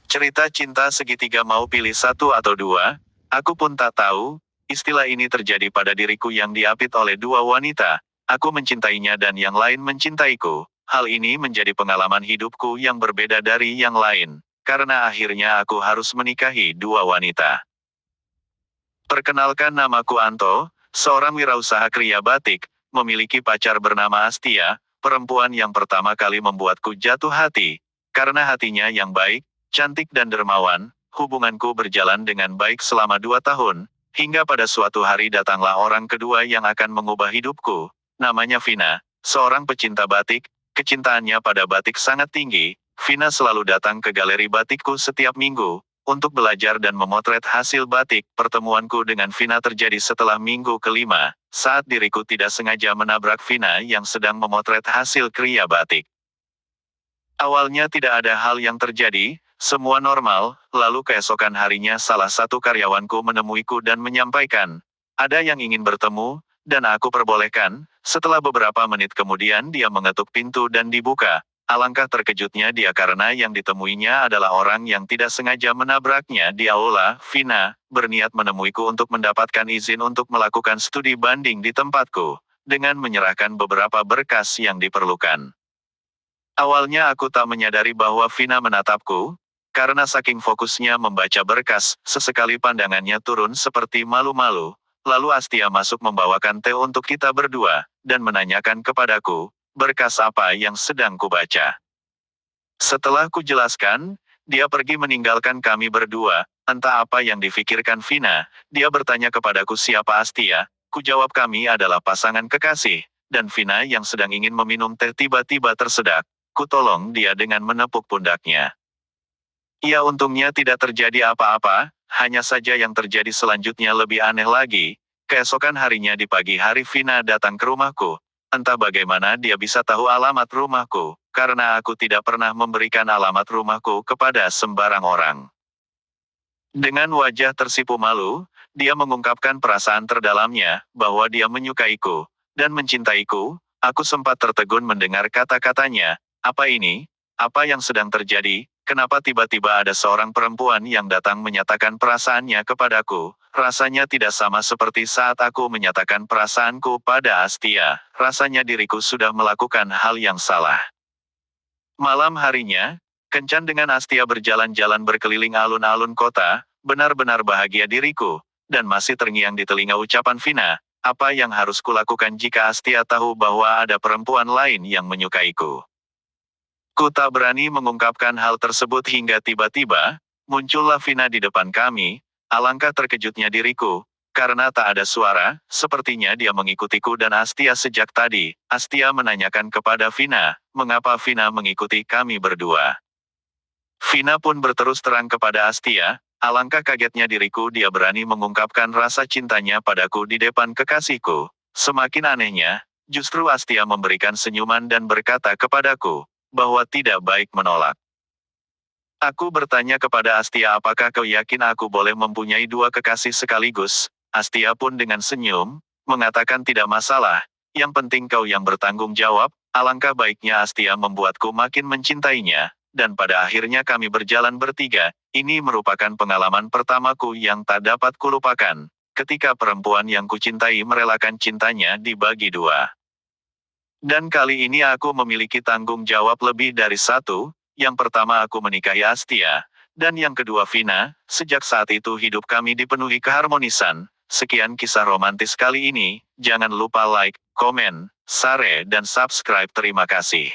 Cerita cinta segitiga mau pilih satu atau dua? Aku pun tak tahu. Istilah ini terjadi pada diriku yang diapit oleh dua wanita. Aku mencintainya dan yang lain mencintaiku. Hal ini menjadi pengalaman hidupku yang berbeda dari yang lain. Karena akhirnya aku harus menikahi dua wanita. Perkenalkan, namaku Anto, seorang wirausaha kriya batik, memiliki pacar bernama Astia, perempuan yang pertama kali membuatku jatuh hati. Karena hatinya yang baik, cantik dan dermawan, hubunganku berjalan dengan baik selama 2 tahun, hingga pada suatu hari datanglah orang kedua yang akan mengubah hidupku. Namanya Vina, seorang pecinta batik, kecintaannya pada batik sangat tinggi. Vina selalu datang ke galeri batikku setiap minggu, untuk belajar dan memotret hasil batik. Pertemuanku dengan Vina terjadi setelah minggu kelima, saat diriku tidak sengaja menabrak Vina yang sedang memotret hasil kriya batik. Awalnya tidak ada hal yang terjadi, semua normal, lalu keesokan harinya salah satu karyawanku menemuiku dan menyampaikan, ada yang ingin bertemu, dan aku perbolehkan. Setelah beberapa menit kemudian dia mengetuk pintu dan dibuka. Alangkah terkejutnya dia karena yang ditemuinya adalah orang yang tidak sengaja menabraknya di aula. Vina berniat menemuiku untuk mendapatkan izin untuk melakukan studi banding di tempatku, dengan menyerahkan beberapa berkas yang diperlukan. Awalnya aku tak menyadari bahwa Vina menatapku, karena saking fokusnya membaca berkas, sesekali pandangannya turun seperti malu-malu. Lalu Astia masuk membawakan teh untuk kita berdua, dan menanyakan kepadaku, berkas apa yang sedang kubaca. Setelah kujelaskan, dia pergi meninggalkan kami berdua. Entah apa yang difikirkan Vina, dia bertanya kepadaku siapa Astia. Kujawab kami adalah pasangan kekasih, dan Vina yang sedang ingin meminum teh tiba-tiba tersedak. Kutolong dia dengan menepuk pundaknya. Ya, untungnya tidak terjadi apa-apa, hanya saja yang terjadi selanjutnya lebih aneh lagi. Keesokan harinya di pagi hari Vina datang ke rumahku. Entah bagaimana dia bisa tahu alamat rumahku, karena aku tidak pernah memberikan alamat rumahku kepada sembarang orang. Dengan wajah tersipu malu, dia mengungkapkan perasaan terdalamnya, bahwa dia menyukaiku, dan mencintaiku. Aku sempat tertegun mendengar kata-katanya. Apa ini? Apa yang sedang terjadi? Kenapa tiba-tiba ada seorang perempuan yang datang menyatakan perasaannya kepadaku? Rasanya tidak sama seperti saat aku menyatakan perasaanku pada Astia. Rasanya diriku sudah melakukan hal yang salah. Malam harinya, kencan dengan Astia berjalan-jalan berkeliling alun-alun kota, benar-benar bahagia diriku, dan masih terngiang di telinga ucapan Vina, apa yang harus kulakukan jika Astia tahu bahwa ada perempuan lain yang menyukaiku. Ku tak berani mengungkapkan hal tersebut hingga tiba-tiba, muncullah Vina di depan kami. Alangkah terkejutnya diriku, karena tak ada suara, sepertinya dia mengikutiku dan Astia sejak tadi. Astia menanyakan kepada Vina, mengapa Vina mengikuti kami berdua. Vina pun berterus terang kepada Astia, alangkah kagetnya diriku dia berani mengungkapkan rasa cintanya padaku di depan kekasihku. Semakin anehnya, justru Astia memberikan senyuman dan berkata kepadaku, bahwa tidak baik menolak. Aku bertanya kepada Astia apakah kau yakin aku boleh mempunyai dua kekasih sekaligus. Astia pun dengan senyum, mengatakan tidak masalah, yang penting kau yang bertanggung jawab. Alangkah baiknya Astia membuatku makin mencintainya, dan pada akhirnya kami berjalan bertiga. Ini merupakan pengalaman pertamaku yang tak dapat kulupakan, ketika perempuan yang kucintai merelakan cintanya dibagi dua. Dan kali ini aku memiliki tanggung jawab lebih dari satu. Yang pertama aku menikahi Astia, dan yang kedua Vina. Sejak saat itu hidup kami dipenuhi keharmonisan. Sekian kisah romantis kali ini. Jangan lupa like, komen, share dan subscribe. Terima kasih.